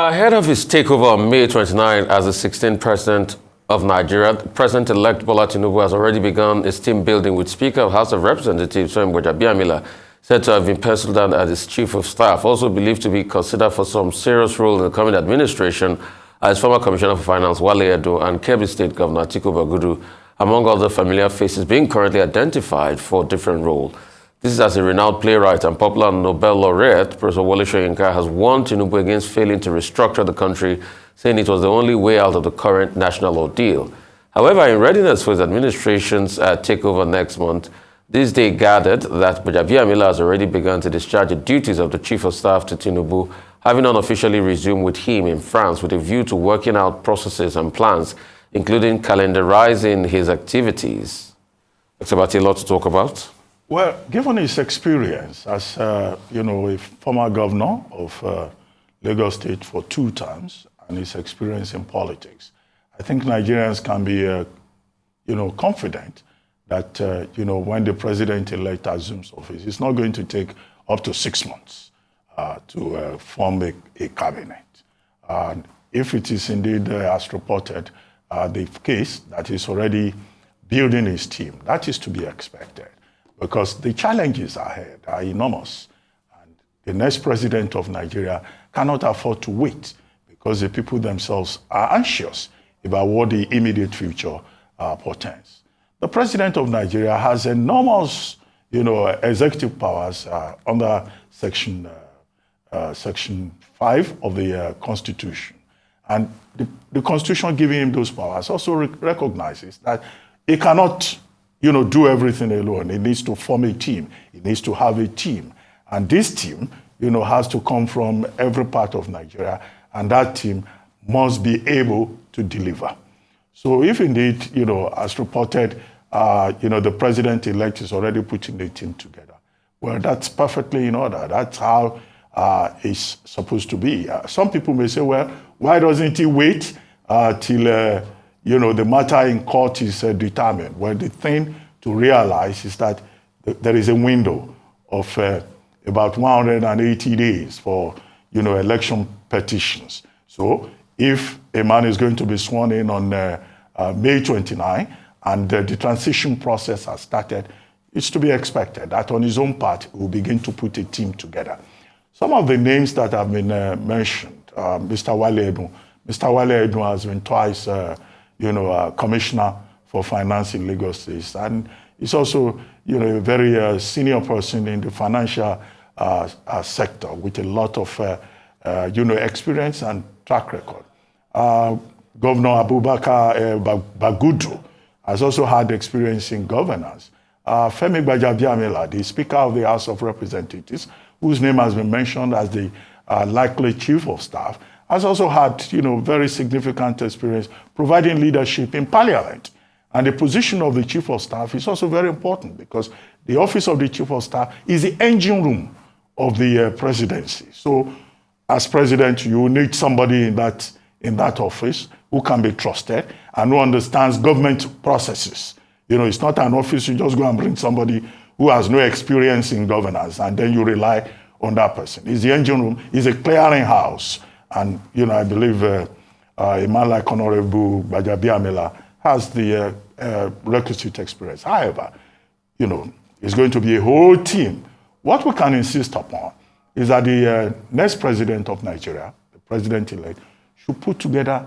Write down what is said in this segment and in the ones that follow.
Ahead of his takeover on May 29 as the 16th president of Nigeria, President-elect Bola Tinubu has already begun his team building with Speaker of House of Representatives Biamila, said to have been penciled down as his chief of staff, also believed to be considered for some serious role in the coming administration as former Commissioner for Finance Wale Edo and Kebbi State Governor Atiku Bagudu, among other familiar faces being currently identified for different roles. This is as a renowned playwright and popular Nobel laureate, Professor Wole Soyinka, has warned Tinubu against failing to restructure the country, saying it was the only way out of the current national ordeal. However, in readiness for his administration's takeover next month, this day gathered that Biamila has already begun to discharge the duties of the Chief of Staff to Tinubu, having unofficially resumed with him in France with a view to working out processes and plans, including calendarizing his activities. Dr. Bati, a lot to talk about. Well, given his experience as, a former governor of Lagos State for 2 terms and his experience in politics, I think Nigerians can be, confident that, when the president-elect assumes office, it's not going to take up to 6 months to form a cabinet. And if it is indeed, as reported, the case that he's already building his team, that is to be expected, because the challenges ahead are enormous. And the next president of Nigeria cannot afford to wait, because the people themselves are anxious about what the immediate future portends. The president of Nigeria has enormous, executive powers under Section 5 of the Constitution. And the Constitution giving him those powers also recognizes that he cannot do everything alone. He needs to form a team. He needs to have a team. And this team, has to come from every part of Nigeria, and that team must be able to deliver. So if indeed, as reported, the president-elect is already putting the team together, well, that's perfectly in order. That's how it's supposed to be. Some people may say, well, why doesn't he wait till the matter in court is determined? Well, the thing to realize is that there is a window of about 180 days for, election petitions. So if a man is going to be sworn in on May 29 and the transition process has started, it's to be expected that on his own part, he will begin to put a team together. Some of the names that have been mentioned, Mr. Wale Edo. Mr. Wale Edo has been twice Commissioner for Finance in Lagos State. And he's also, a very senior person in the financial sector with a lot of, experience and track record. Governor Abubakar Bagudu has also had experience in governance. Femi Gbajabiamila, the Speaker of the House of Representatives, whose name has been mentioned as the likely Chief of Staff, has also had, very significant experience providing leadership in Parliament. And the position of the Chief of Staff is also very important, because the office of the Chief of Staff is the engine room of the presidency. So as president, you need somebody in that office who can be trusted and who understands government processes. It's not an office you just go and bring somebody who has no experience in governance and then you rely on that person. It's the engine room, it's a clearing house. And, I believe a man like Honorable Gbajabiamila has the requisite experience. However, it's going to be a whole team. What we can insist upon is that the next president of Nigeria, the president-elect, should put together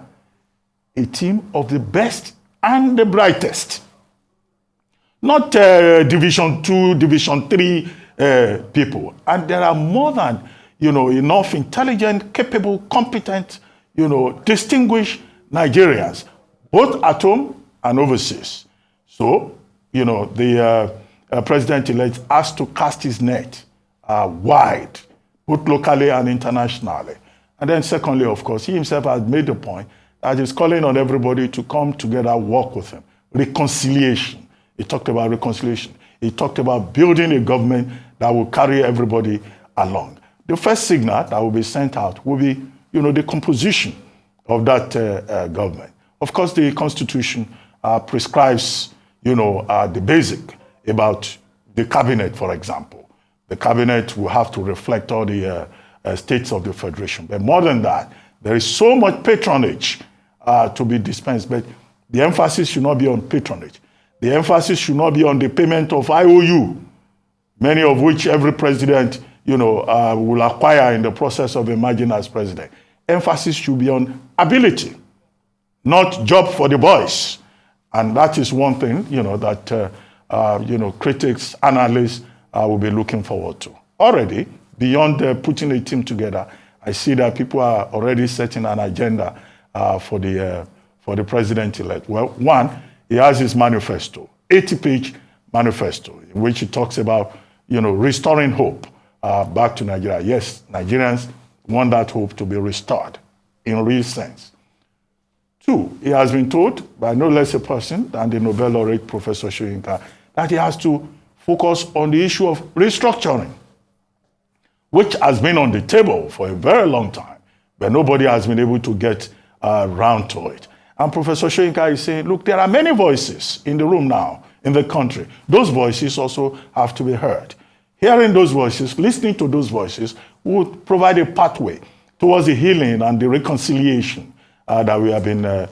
a team of the best and the brightest. Not Division 2, Division 3 people. And there are more than enough intelligent, capable, competent, distinguished Nigerians, both at home and overseas. So, the president-elect has to cast his net wide, both locally and internationally. And then secondly, of course, he himself has made the point that he's calling on everybody to come together, work with him. Reconciliation. He talked about reconciliation. He talked about building a government that will carry everybody along. The first signal that will be sent out will be, the composition of that government. Of course, the Constitution prescribes, the basic about the cabinet, for example. The cabinet will have to reflect all the states of the federation. But more than that, There is so much patronage to be dispensed, but the emphasis should not be on patronage. The emphasis should not be on the payment of IOU, many of which every president, will acquire in the process of emerging as president. Emphasis should be on ability, not job for the boys. And that is one thing, that, critics, analysts will be looking forward to. Already, beyond putting a team together, I see that people are already setting an agenda for the president-elect. Well, one, he has his manifesto, 80-page manifesto, in which he talks about, restoring hope back to Nigeria. Yes, Nigerians want that hope to be restored in real sense. Two, he has been told by no less a person than the Nobel laureate, Professor Soyinka, that he has to focus on the issue of restructuring, which has been on the table for a very long time, but nobody has been able to get around to it. And Professor Soyinka is saying, look, there are many voices in the room now, in the country. Those voices also have to be heard. Hearing those voices, listening to those voices, would provide a pathway towards the healing and the reconciliation that we have been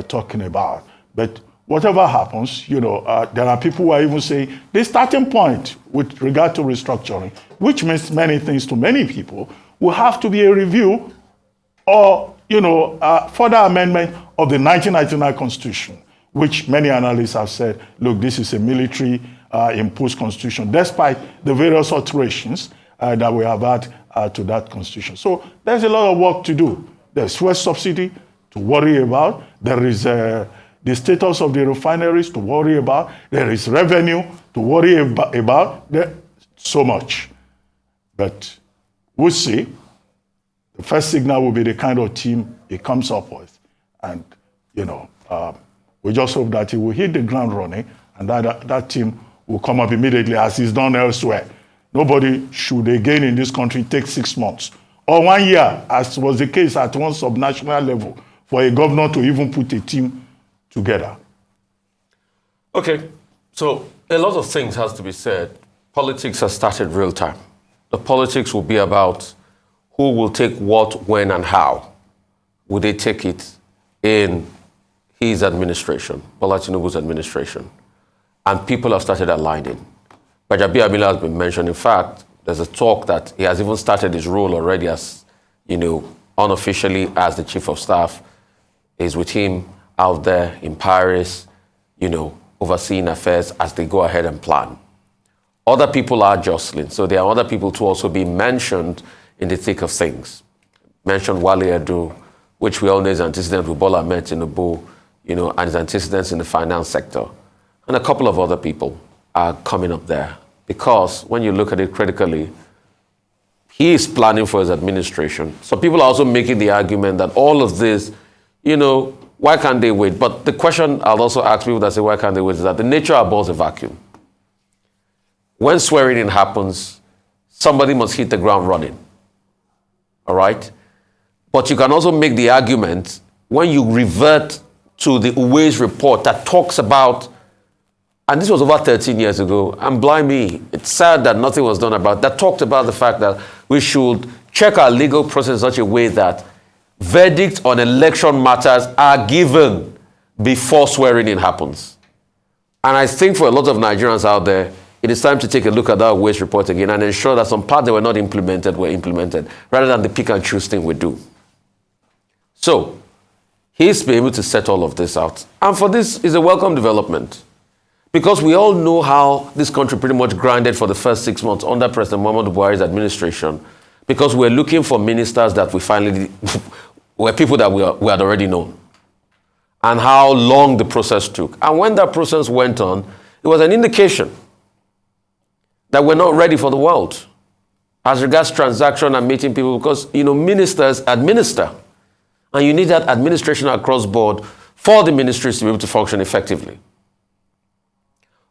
talking about. But whatever happens, there are people who are even saying the starting point with regard to restructuring, which means many things to many people, will have to be a review or, further amendment of the 1999 Constitution, which many analysts have said, look, this is a military imposed constitution, despite the various alterations that we have had to that constitution. So there's a lot of work to do. There's fuel subsidy to worry about. There is the status of the refineries to worry about. There is revenue to worry about. There's so much. But we'll see. The first signal will be the kind of team he comes up with. And, we just hope that he will hit the ground running and that team will come up immediately as he's done elsewhere. Nobody should again in this country take 6 months or 1 year, as was the case at one subnational level, for a governor to even put a team together. Okay, so a lot of things has to be said. Politics has started real time. The politics will be about who will take what, when, and how. Will they take it in his administration, Bola Tinubu's administration? And people have started aligning. Bickering has been mentioned. In fact, there's a talk that he has even started his role already as, unofficially as the chief of staff. Is with him out there in Paris, overseeing affairs as they go ahead and plan. Other people are jostling. So there are other people to also be mentioned in the thick of things. Mentioned Wale Edu, which we all know is antecedent with Bola Ahmed Tinubu, and his antecedents in the finance sector. And a couple of other people are coming up there. Because when you look at it critically, he is planning for his administration. So people are also making the argument that all of this, why can't they wait? But the question I'll also ask people that say, why can't they wait, is that the nature abhors a vacuum. When swearing in happens, somebody must hit the ground running. All right? But you can also make the argument when you revert to the Uwe's report that talks about, and this was over 13 years ago, and blimey, it's sad that nothing was done about it, that talked about the fact that we should check our legal process in such a way that verdicts on election matters are given before swearing in happens. And I think for a lot of Nigerians out there, it is time to take a look at that Uwe's report again and ensure that some parts that were not implemented were implemented, rather than the pick and choose thing we do. So, he's been able to set all of this out. And for this is a welcome development. Because we all know how this country pretty much grinded for the first 6 months under President Muhammadu Buhari's administration, because we're looking for ministers that we finally were people that we had already known, and how long the process took. And when that process went on, it was an indication that we're not ready for the world as regards transaction and meeting people, because, ministers administer, and you need that administration across board for the ministries to be able to function effectively.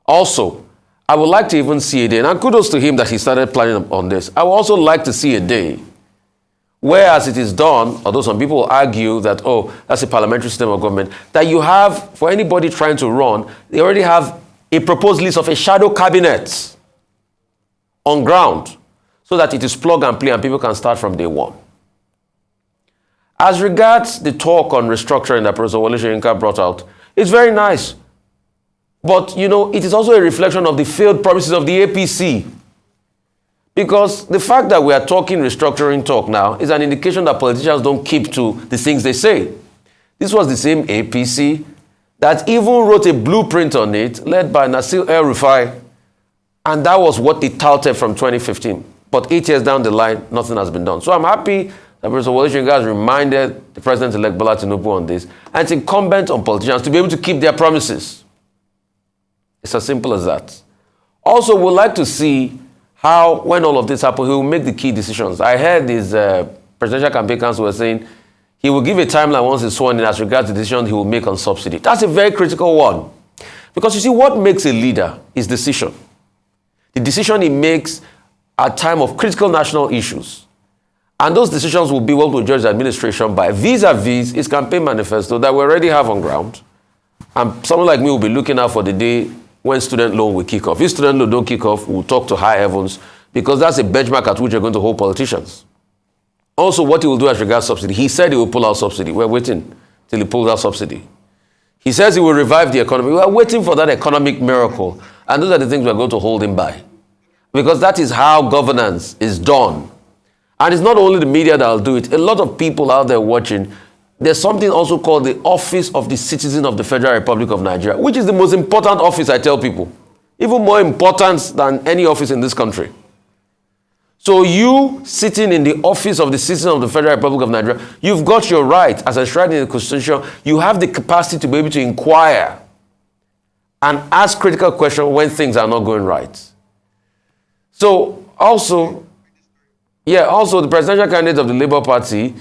Also, I would like to even see a day, and kudos to him that he started planning on this. I would also like to see a day where, as it is done, although some people argue that, that's a parliamentary system of government, that you have, for anybody trying to run, they already have a proposed list of a shadow cabinet on ground, so that it is plug and play and people can start from day one. As regards the talk on restructuring that Professor Wole Soyinka brought out, it's very nice. But, it is also a reflection of the failed promises of the APC. Because the fact that we are talking restructuring talk now is an indication that politicians don't keep to the things they say. This was the same APC that even wrote a blueprint on it, led by Nasir El-Rufai, and that was what they touted from 2015. But 8 years down the line, nothing has been done. So I'm happy that Professor Wole Soyinka has reminded the President-elect Bola Tinubu on this, and it's incumbent on politicians to be able to keep their promises. It's as simple as that. Also, we'd like to see how, when all of this happens, he will make the key decisions. I heard his presidential campaign council were saying he will give a timeline once he's sworn in as regards the decision he will make on subsidy. That's a very critical one. Because you see, what makes a leader is decision. The decision he makes at time of critical national issues. And those decisions will be what will judge the administration by vis-a-vis his campaign manifesto that we already have on ground. And someone like me will be looking out for the day when student loan will kick off. If student loan don't kick off, we'll talk to high heavens, because that's a benchmark at which you're going to hold politicians. Also, what he will do as regards subsidy. He said he will pull out subsidy. We're waiting till he pulls out subsidy. He says he will revive the economy. We are waiting for that economic miracle. And those are the things we're going to hold him by. Because that is how governance is done. And it's not only the media that will do it. A lot of people out there watching. There's something also called the Office of the Citizen of the Federal Republic of Nigeria, which is the most important office, I tell people. Even more important than any office in this country. So you sitting in the Office of the Citizen of the Federal Republic of Nigeria, you've got your right, as enshrined in the Constitution. You have the capacity to be able to inquire and ask critical questions when things are not going right. So also the presidential candidate of the Labour Party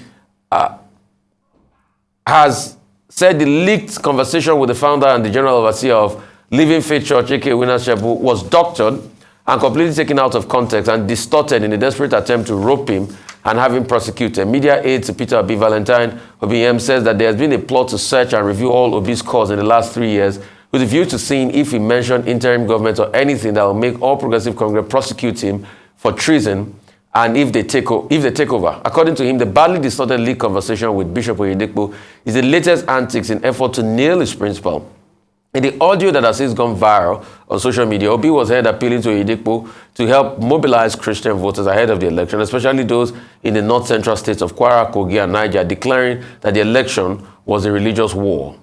has said the leaked conversation with the founder and the general overseer of Living Faith Church, aka Winners Chapel, was doctored and completely taken out of context and distorted in a desperate attempt to rope him and have him prosecuted. Media aide to Peter Obi, Valentine Obi says that there has been a plot to search and review all Obi's calls in the last 3 years with a view to seeing if he mentioned interim government or anything that will make All Progressive Congress prosecute him for treason. And if they take over. According to him, the badly distorted leaked conversation with Bishop Oyedepo is the latest antics in effort to nail his principal. In the audio that has since gone viral on social media, Obi was heard appealing to Oyedepo to help mobilize Christian voters ahead of the election, especially those in the north-central states of Kwara, Kogi, and Niger, declaring that the election was a religious war.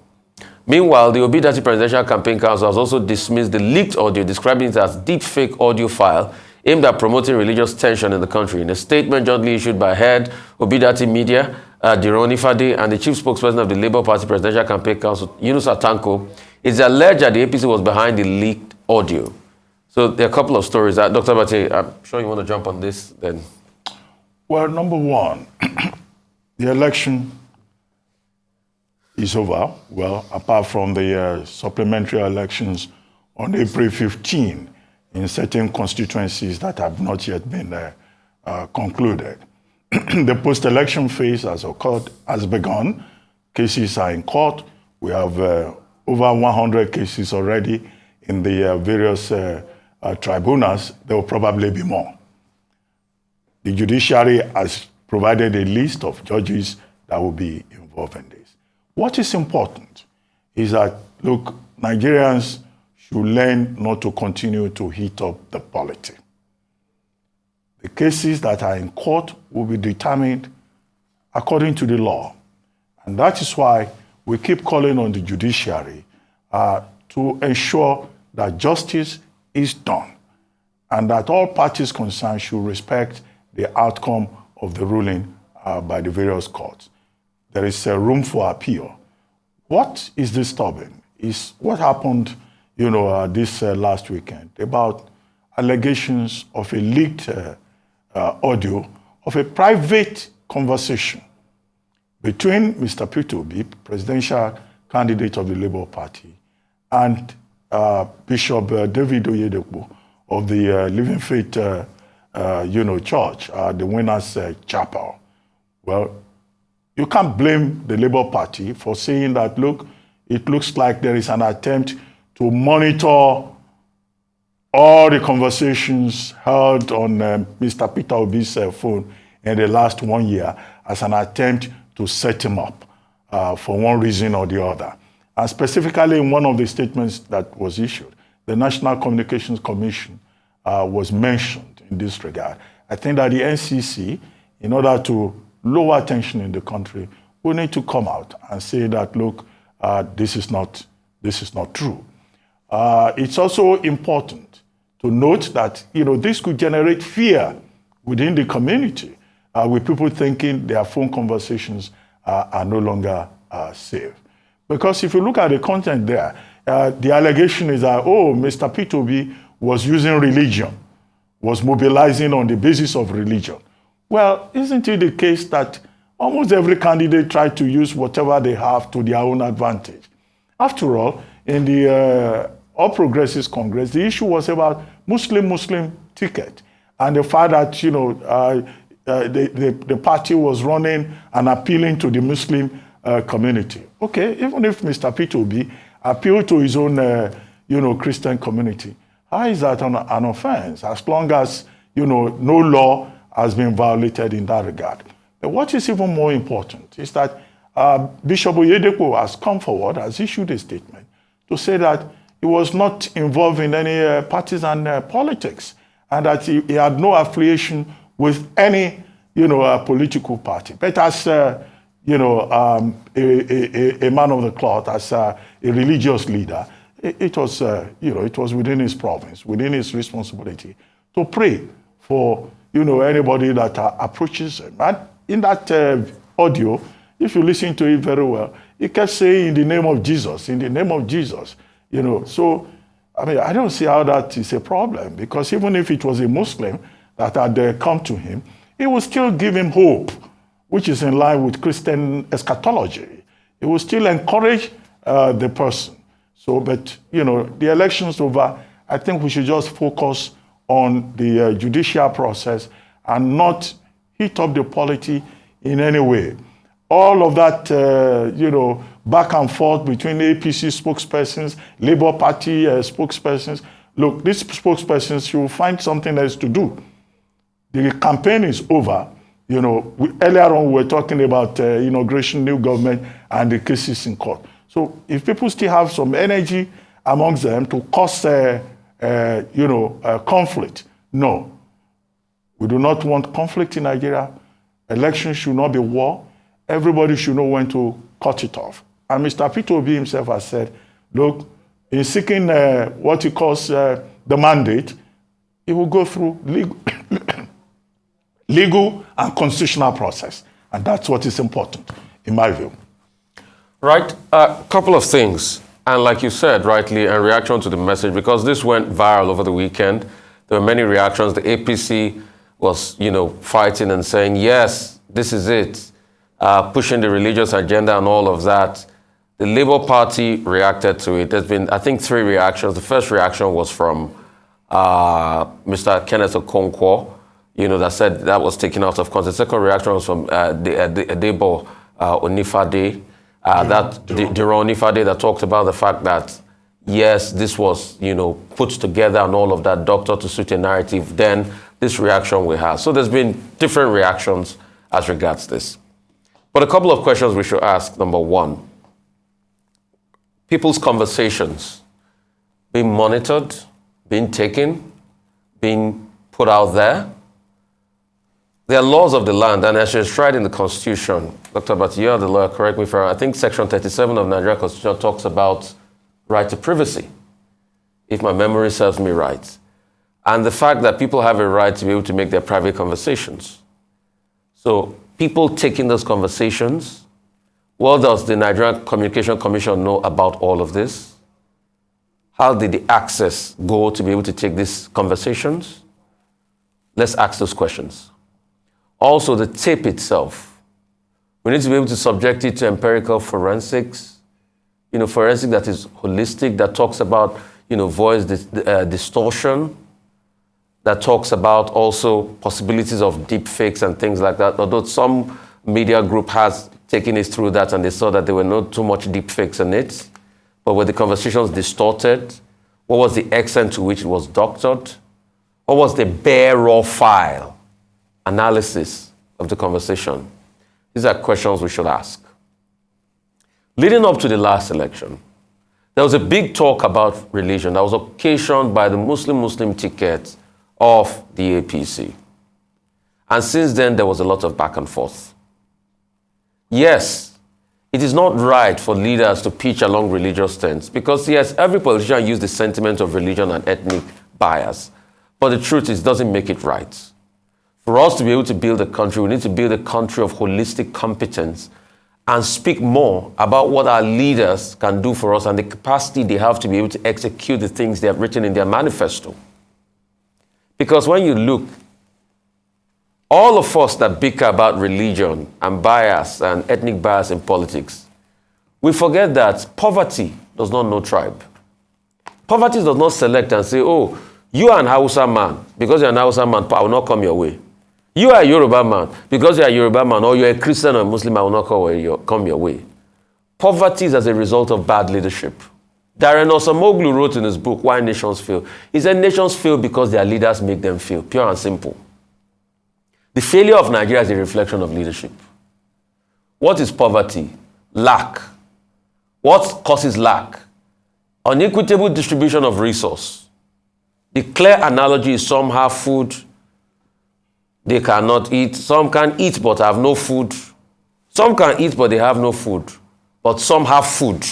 Meanwhile, the Obi Dati Presidential Campaign Council has also dismissed the leaked audio, describing it as deep-fake audio file aimed at promoting religious tension in the country. In a statement jointly issued by head Obi Dati Media, Dironi Fade, and the chief spokesperson of the Labour Party Presidential Campaign Council, Yunus Atanko, it's alleged that the APC was behind the leaked audio. So there are a couple of stories. Dr. Bate, I'm sure you want to jump on this then. Well, number one, the election is over. Well, apart from the supplementary elections on April 15 in certain constituencies that have not yet been concluded. The post-election phase has begun. Cases are in court. We have over 100 cases already in the various tribunals. There will probably be more. The judiciary has provided a list of judges that will be involved in this. What is important is that, look, Nigerians should learn not to continue to heat up the polity. The cases that are in court will be determined according to the law. And that is why we keep calling on the judiciary to ensure that justice is done and that all parties concerned should respect the outcome of the ruling by the various courts. There is room for appeal. What is disturbing is what happened this last weekend about allegations of a leaked audio of a private conversation between Mr. Peter Obi, presidential candidate of the Labour Party, and Bishop David Oyedepo of the Living Faith Church, the Winners Chapel. Well, you can't blame the Labour Party for saying that, look, it looks like there is an attempt to monitor all the conversations held on Mr. Peter Obi's phone in the last 1 year as an attempt to set him up for one reason or the other. And specifically in one of the statements that was issued, the National Communications Commission was mentioned in this regard. I think that the NCC, in order to lower tension in the country, will need to come out and say that, look, this is not true. It's also important to note that this could generate fear within the community, with people thinking their phone conversations are no longer safe. Because if you look at the content there, the allegation is that, Mr. P2B was using religion, was mobilizing on the basis of religion. Well, isn't it the case that almost every candidate tried to use whatever they have to their own advantage? After all, in the All Progressives Congress, the issue was about Muslim ticket, and the fact that the party was running and appealing to the Muslim community. Okay, even if Mr. P2B appealed to his own Christian community, how is that an offense? As long as no law has been violated in that regard. But what is even more important is that Bishop Oyedepo has come forward, has issued a statement to say that he was not involved in any partisan politics, and that he had no affiliation with any political party. But as a man of the cloth, as a religious leader, it was within his province, within his responsibility to pray for anybody that approaches him. And in that audio, if you listen to it very well, he kept saying, in the name of Jesus, in the name of Jesus. So I don't see how that is a problem, because even if it was a Muslim that had come to him, it would still give him hope, which is in line with Christian eschatology. It will still encourage the person. So, but the election's over. I think we should just focus on the judicial process and not heat up the polity in any way. All of that, back and forth between APC spokespersons, Labour Party spokespersons. Look, these spokespersons should find something else to do. The campaign is over. Earlier on we were talking about inauguration, new government, and the cases in court. So if people still have some energy amongst them to cause conflict, no. We do not want conflict in Nigeria. Elections should not be war. Everybody should know when to cut it off. And Mr. P2B himself has said, look, in seeking what he calls the mandate, he will go through legal and constitutional process. And that's what is important, in my view. Right. A couple of things. And like you said, rightly, in reaction to the message, because this went viral over the weekend, there were many reactions. The APC was, fighting and saying, yes, this is it, pushing the religious agenda and all of that. The Labour Party reacted to it. There's been, I think, 3 reactions. The first reaction was from Mr. Kenneth Okonkwo, that said that was taken out of context. The second reaction was from Debo Onifade, Onifade, that talked about the fact that, yes, this was, put together and all of that, doctor to suit a narrative. Then this reaction we have. So there's been different reactions as regards this. But a couple of questions we should ask. Number one, people's conversations being monitored, being taken, being put out there. There are laws of the land, and as enshrined in the Constitution. Dr. Abati, you are the lawyer, correct me if I'm wrong. I think Section 37 of Nigeria Constitution talks about right to privacy, if my memory serves me right. And the fact that people have a right to be able to make their private conversations. So people taking those conversations, what does the Nigerian Communication Commission know about all of this? How did the access go to be able to take these conversations? Let's ask those questions. Also, the tape itself. We need to be able to subject it to empirical forensics, forensic that is holistic, that talks about, voice distortion, that talks about also possibilities of deep fakes and things like that. Although some media group has taken us through that and they saw that there were not too much deep fakes in it, but were the conversations distorted? What was the extent to which it was doctored? What was the bare raw file analysis of the conversation? These are questions we should ask. Leading up to the last election, there was a big talk about religion that was occasioned by the Muslim ticket of the APC. And since then, there was a lot of back and forth. Yes, it is not right for leaders to pitch along religious stance because, yes, every politician uses the sentiment of religion and ethnic bias. But the truth is, it doesn't make it right. For us to be able to build a country, we need to build a country of holistic competence and speak more about what our leaders can do for us and the capacity they have to be able to execute the things they have written in their manifesto. Because when you look, all of us that bicker about religion and bias and ethnic bias in politics, we forget that poverty does not know tribe. Poverty does not select and say, oh, you are an Hausa man. Because you're an Hausa man, I will not come your way. You are a Yoruba man. Because you're a Yoruba man, or you're a Christian or Muslim, I will not come your way. Poverty is as a result of bad leadership. Darren Osamoglu wrote in his book, Why Nations Fail. He said nations fail because their leaders make them fail. Pure and simple. The failure of Nigeria is a reflection of leadership. What is poverty? Lack. What causes lack? Unequitable distribution of resource. The clear analogy is some have food they cannot eat. Some can eat but have no food. Some can eat but they have no food. But some have food.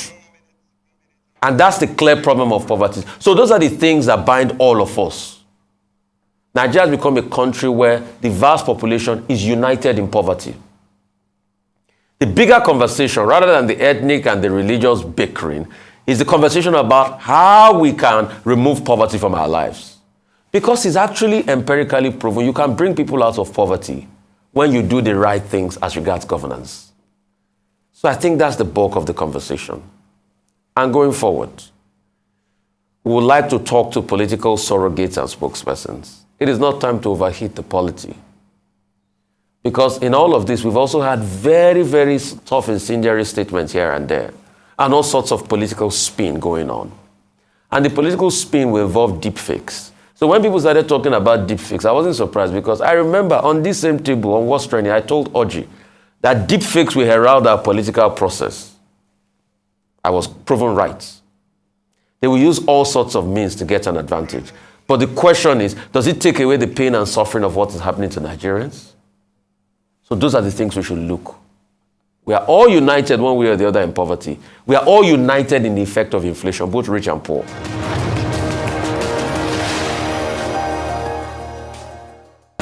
And that's the clear problem of poverty. So those are the things that bind all of us. Nigeria has become a country where the vast population is united in poverty. The bigger conversation, rather than the ethnic and the religious bickering, is the conversation about how we can remove poverty from our lives. Because it's actually empirically proven you can bring people out of poverty when you do the right things as regards governance. So I think that's the bulk of the conversation. And going forward, we would like to talk to political surrogates and spokespersons. It is not time to overheat the polity. Because in all of this, we've also had very, very tough incendiary statements here and there, and all sorts of political spin going on. And the political spin will involve deepfakes. So when people started talking about deepfakes, I wasn't surprised because I remember on this same table, on What's Trending, I told Oji that deepfakes will herald our political process. I was proven right. They will use all sorts of means to get an advantage. But the question is, does it take away the pain and suffering of what is happening to Nigerians? So those are the things we should look. We are all united one way or the other in poverty. We are all united in the effect of inflation, both rich and poor.